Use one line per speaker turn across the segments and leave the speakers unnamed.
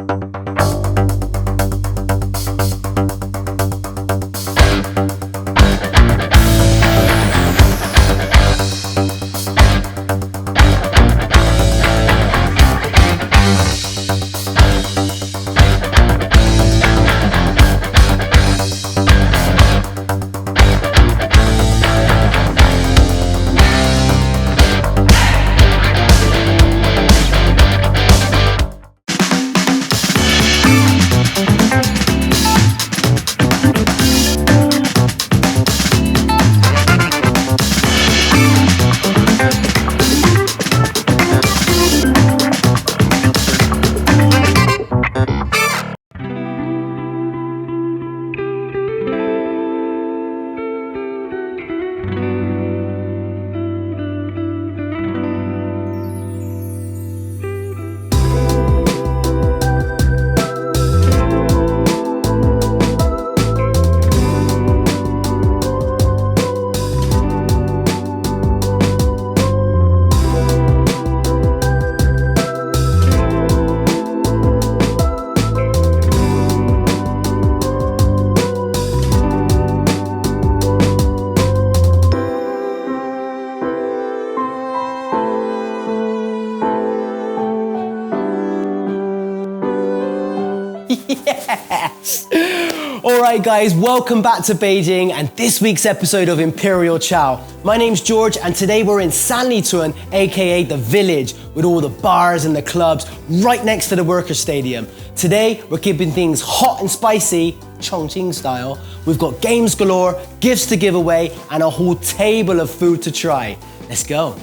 Yes! Alright guys, welcome back to Beijing and this week's episode of Imperial Chow. My name's George and today we're in Sanlitun, aka the village, with all the bars and the clubs right next to the workers' stadium. Today we're keeping things hot and spicy, Chongqing style. We've got games galore, gifts to give away and a whole table of food to try. Let's go.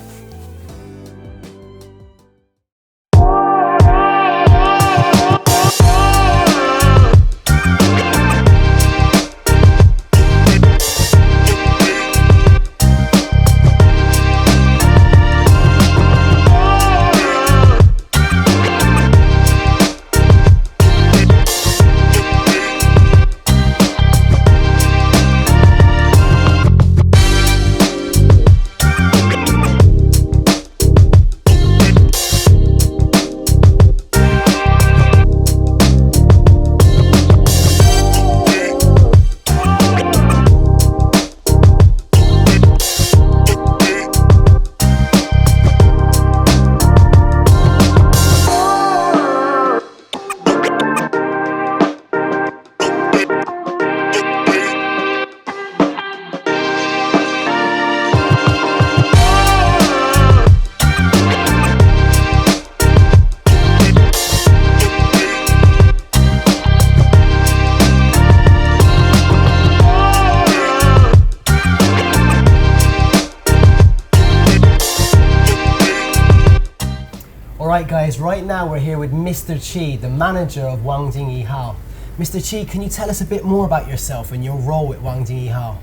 Alright guys, right now we're here with Mr. Qi, the manager of Wangjing Yihao. Mr. Qi, can you tell us a bit more about yourself and your role at Wangjing Yihao?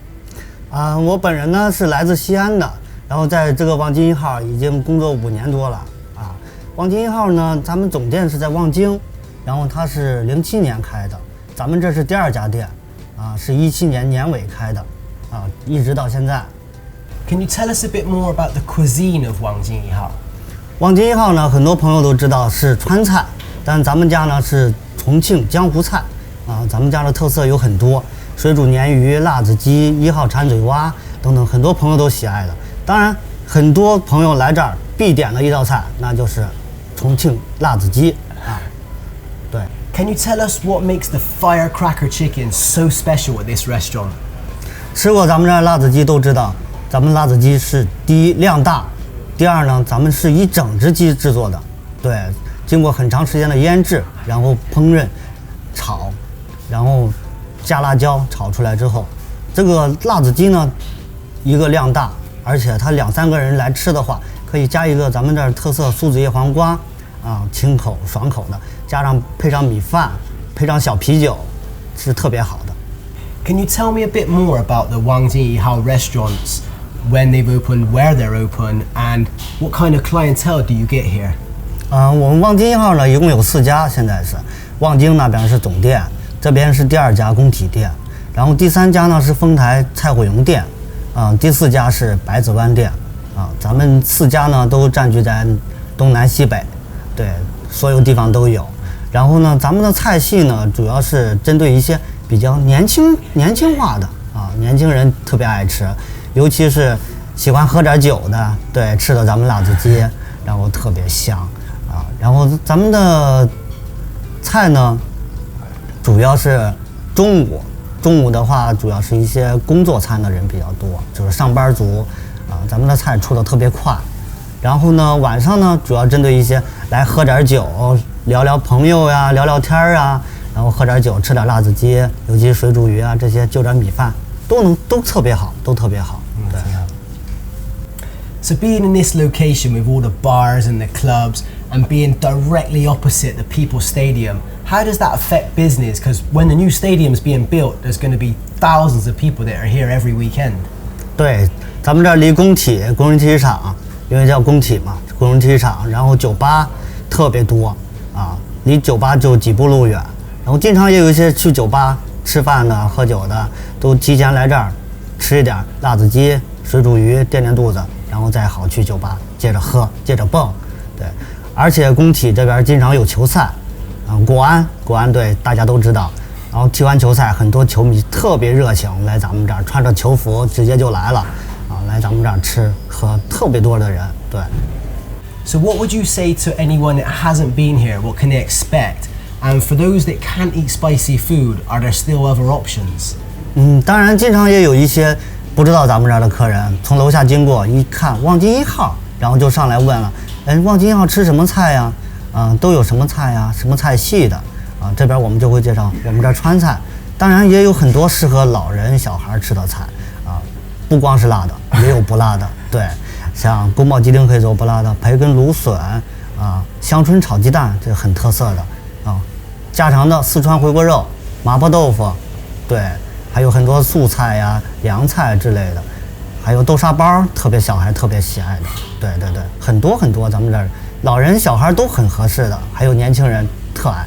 我本人呢是来自西安的，然后在这个望京一号已经工作5年多了啊。望京一号呢，咱们总店是在望京，然后它是07年开的，咱们这是第2家店，啊，是17年年尾开的，啊，一直到现在。
Can you tell us a bit more about the cuisine of Wangjing Yihao?
望京一号呢，很多朋友都知道是川菜，但咱们家呢是重庆江湖菜，啊，咱们家的特色有很多，水煮鲶鱼、辣子鸡、1号馋嘴蛙等等，很多朋友都喜爱的。当然，很多朋友来这儿必点的一道菜，那就是重庆辣子鸡啊。对。
Can you tell us what makes the firecracker chicken so special at this restaurant?
吃过咱们这儿辣子鸡都知道，咱们辣子鸡是第一量大。第二呢，咱们是以整只鸡制作的，对，经过很长时间的腌制，然后烹饪、炒，然后加辣椒，炒出来之后，这个辣子鸡呢，一个量大，而且它2-3个人来吃的话，可以加一个咱们这儿特色苏子叶黄瓜，啊，清口爽口的，配上米饭，配上小啤酒，是特别好的。
Can you tell me a bit more about the Wangjing Yihao restaurants? When they've opened, where they're open, and what kind of clientele do you get here?
我们望京一号呢，一共有4家，现在是望京那边是总店，这边是第2家工体店，然后第3家呢是丰台蔡慧荣店，第4家是百子湾店，咱们4家呢都占据在东南西北，对，所有地方都有。然后呢，咱们的菜系呢，主要是针对一些比较年轻化的啊，年轻人特别爱吃，尤其是喜欢喝点酒的，对，吃的咱们辣子鸡，然后特别香啊。然后咱们的菜呢，主要是中午的话，主要是一些工作餐的人比较多，就是上班族啊，咱们的菜出的特别快。然后呢，晚上呢，主要针对一些来喝点酒、聊聊朋友呀、聊聊天啊，然后喝点酒、吃点辣子鸡，尤其水煮鱼啊这些，就点米饭，都特别好，都特别好。对。
So being in this location with all the bars and the clubs and being directly opposite the People's Stadium, how does that affect business? Because when the new stadium's being built, there's going to be thousands of people that are here every weekend.
对，咱们这儿离工人体育场。因为叫工体嘛，工人体育场，然后酒吧特别多啊，离酒吧就几步路远。然后经常也有一些去酒吧吃饭的、喝酒的，都提前来这儿吃一点辣子鸡、水煮鱼垫肚子，然后再好去酒吧接着喝、接着蹦。对，而且工体这边经常有球赛，国安队大家都知道。然后踢完球赛，很多球迷特别热情，来咱们这儿穿着球服直接就来了。来咱们这儿吃喝特别多的人，对。
So what would you say to anyone that hasn't been here? What can they expect? And for those that can't eat spicy food, are there still other options?
当然，经常也有一些不知道咱们这儿的客人，从楼下经过一看望京1号，然后就上来问了，望京1号吃什么菜呀？都有什么菜呀？什么菜系的？这边我们就会介绍我们这儿川菜，当然也有很多适合老人小孩吃的菜。不光是辣的，也有不辣的。对，像宫保鸡丁可以做不辣的，培根芦笋香椿炒鸡蛋，这很特色的啊。家常的四川回锅肉、麻婆豆腐，对，还有很多素菜呀、凉菜之类的，还有豆沙包，特别小孩特别喜爱的。对，很多，咱们这儿老人小孩都很合适的，还有年轻人特爱。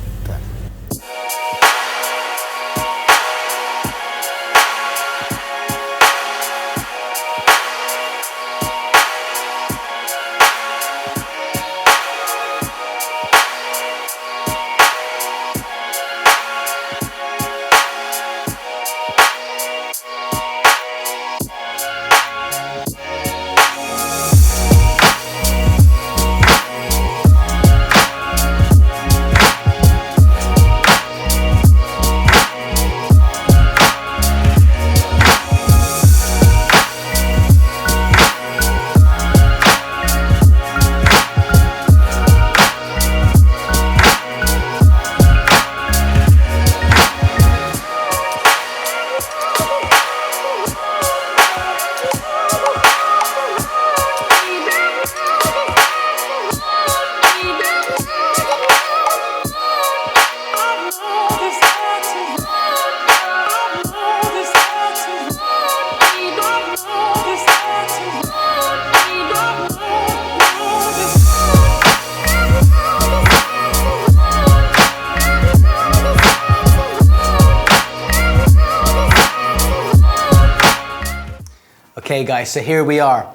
Okay guys, so here we are.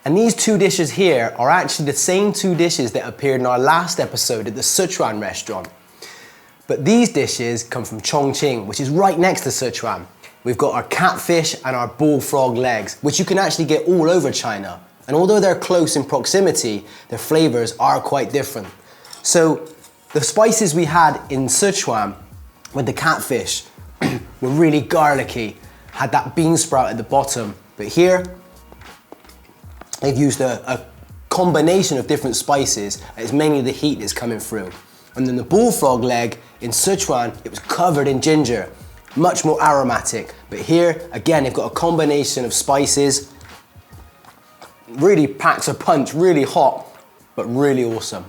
And these two dishes here are actually the same two dishes that appeared in our last episode at the Sichuan restaurant. But these dishes come from Chongqing, which is right next to Sichuan. We've got our catfish and our bullfrog legs, which you can actually get all over China. And although they're close in proximity, their flavors are quite different. So the spices we had in Sichuan with the catfish were really garlicky, had that bean sprout at the bottom. But here, they've used a combination of different spices. It's mainly the heat that's coming through. And then the bullfrog leg in Sichuan, it was covered in ginger, much more aromatic. But here, again, they've got a combination of spices. Really packs a punch, really hot, but really awesome.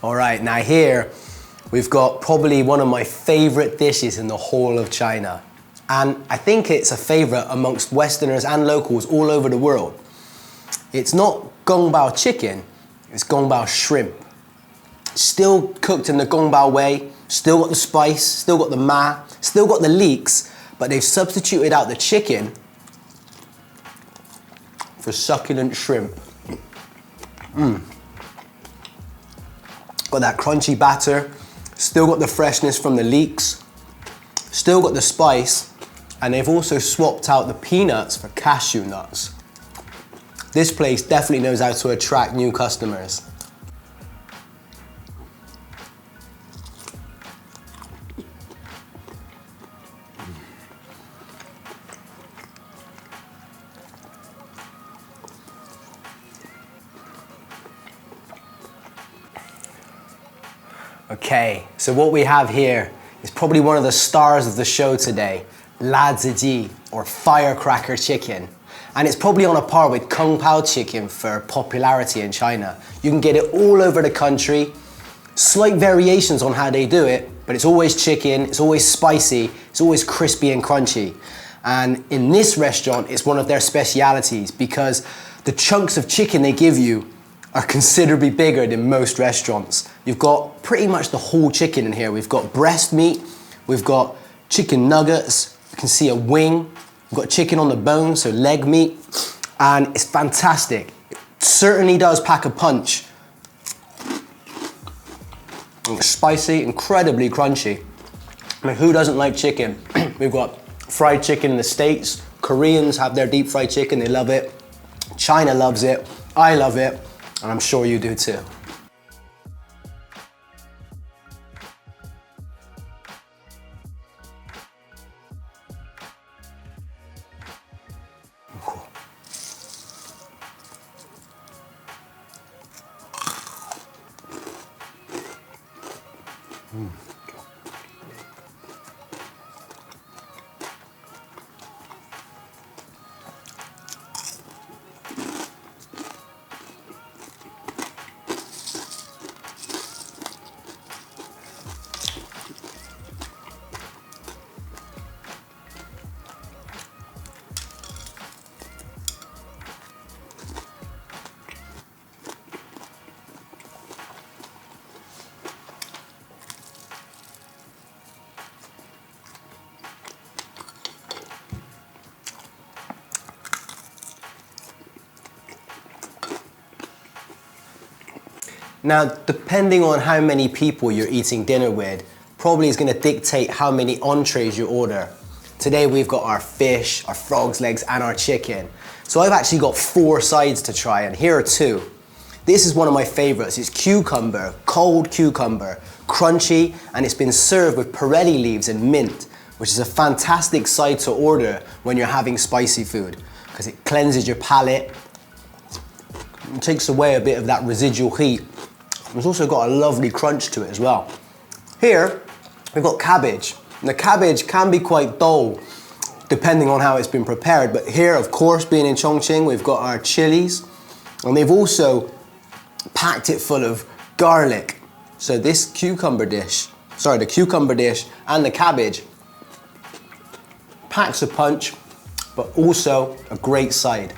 All right, now here we've got probably one of my favorite dishes in the whole of China. And I think it's a favorite amongst Westerners and locals all over the world. It's not gongbao chicken, it's gongbao shrimp. Still cooked in the gongbao way, still got the spice, still got the ma, still got the leeks, but they've substituted out the chicken for succulent shrimp. Got that crunchy batter, still got the freshness from the leeks, still got the spice, and they've also swapped out the peanuts for cashew nuts. This place definitely knows how to attract new customers. Okay, so what we have here is probably one of the stars of the show today, Laziji, or firecracker chicken. And it's probably on a par with Kung Pao chicken for popularity in China. You can get it all over the country, slight variations on how they do it, but it's always chicken, it's always spicy, it's always crispy and crunchy. And in this restaurant, it's one of their specialities because the chunks of chicken they give you are considerably bigger than most restaurants. You've got pretty much the whole chicken in here. We've got breast meat, we've got chicken nuggets, you can see a wing, we've got chicken on the bone, so leg meat, and it's fantastic. It certainly does pack a punch. It's spicy, incredibly crunchy. I mean, who doesn't like chicken? We've got fried chicken in the States, Koreans have their deep fried chicken, they love it. China loves it, I love it, and I'm sure you do too. Now, depending on how many people you're eating dinner with, probably is going to dictate how many entrees you order. Today we've got our fish, our frog's legs, and our chicken. So I've actually got 4 sides to try, and here are 2. This is one of my favorites. It's cucumber, cold cucumber, crunchy, and it's been served with perelli leaves and mint, which is a fantastic side to order when you're having spicy food, because it cleanses your palate, it takes away a bit of that residual heat. It's also got a lovely crunch to it as well. Here, we've got cabbage. And the cabbage can be quite dull, depending on how it's been prepared. But here, of course, being in Chongqing, we've got our chilies. And they've also packed it full of garlic. So this the cucumber dish and the cabbage packs a punch, but also a great side.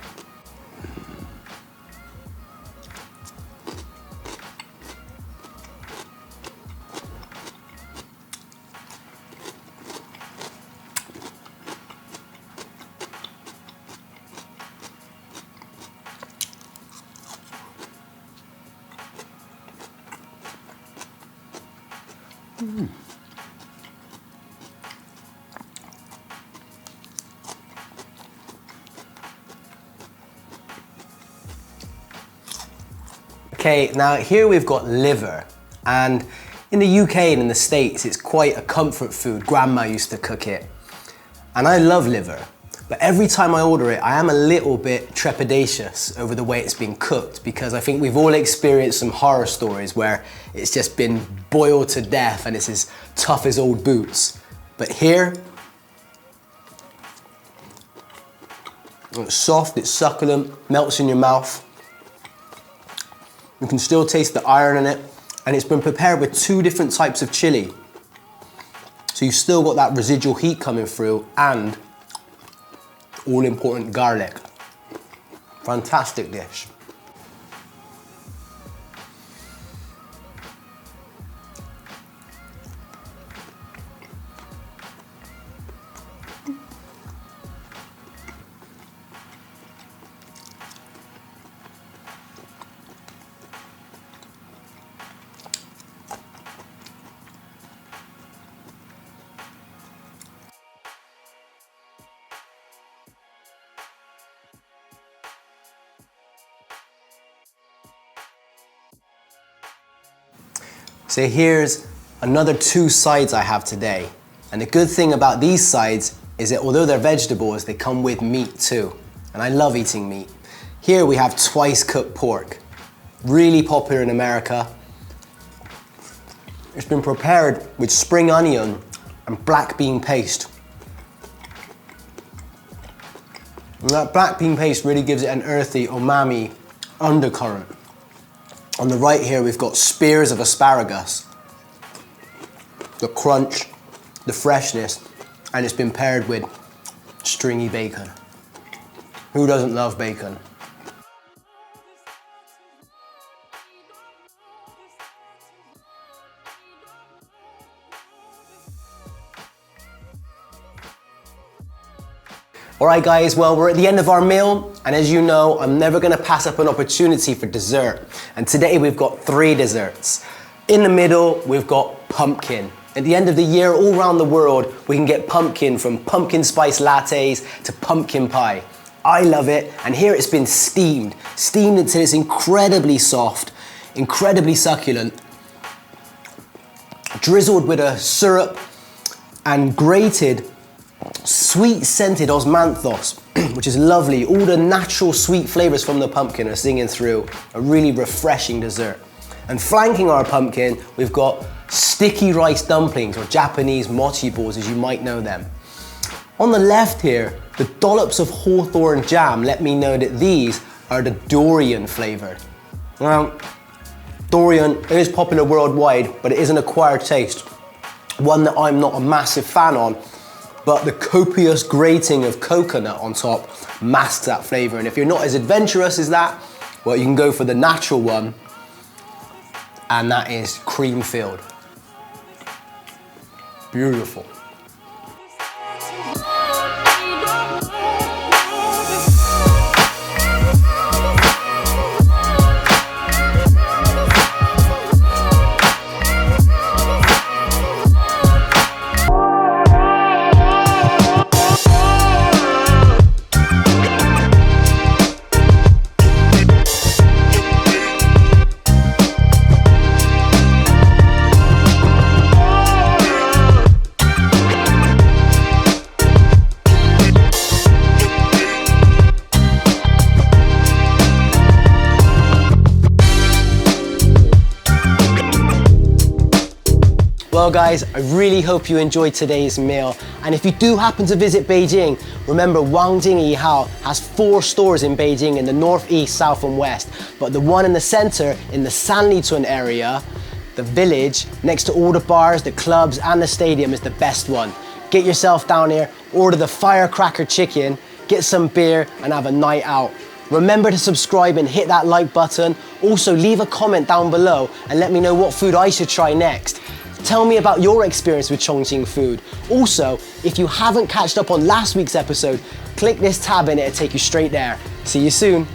Okay, now here we've got liver, and in the UK and in the States it's quite a comfort food. Grandma used to cook it, and I love liver, but every time I order it I am a little bit trepidatious over the way it's been cooked, because I think we've all experienced some horror stories where it's just been boiled to death and it's as tough as old boots. But here, it's soft, it's succulent, melts in your mouth. You can still taste the iron in it, and it's been prepared with 2 different types of chili. So So you've still got that residual heat coming through and all important garlic. Fantastic dish. So here's another 2 sides I have today. And the good thing about these sides is that although they're vegetables, they come with meat too. And I love eating meat. Here we have twice cooked pork. Really popular in America. It's been prepared with spring onion and black bean paste. And that black bean paste really gives it an earthy, umami undercurrent. On the right here, we've got spears of asparagus. The crunch, the freshness, and it's been paired with stringy bacon. Who doesn't love bacon? All right guys, well, we're at the end of our meal, and as you know, I'm never gonna pass up an opportunity for dessert. And today we've got 3 desserts. In the middle, we've got pumpkin. At the end of the year, all around the world, we can get pumpkin, from pumpkin spice lattes to pumpkin pie. I love it, and here it's been steamed until it's incredibly soft, incredibly succulent, drizzled with a syrup and grated sweet scented osmanthus, which is lovely. All the natural sweet flavors from the pumpkin are singing through. A really refreshing dessert. And flanking our pumpkin, we've got sticky rice dumplings, or Japanese mochi balls as you might know them. On the left here, the dollops of hawthorn jam let me know that these are the durian flavored. Now, durian is popular worldwide, but it is an acquired taste. One that I'm not a massive fan on, but the copious grating of coconut on top masks that flavor. And if you're not as adventurous as that, well, you can go for the natural one, and that is cream filled. Beautiful. Well guys, I really hope you enjoyed today's meal. And if you do happen to visit Beijing, remember Wangjing Yihao has 4 stores in Beijing in the north, east, south and west. But the one in the center, in the Sanlitun area, the village, next to all the bars, the clubs and the stadium, is the best one. Get yourself down here, order the firecracker chicken, get some beer and have a night out. Remember to subscribe and hit that like button. Also leave a comment down below and let me know what food I should try next. Tell me about your experience with Chongqing food. Also, if you haven't catched up on last week's episode, click this tab and it'll take you straight there. See you soon.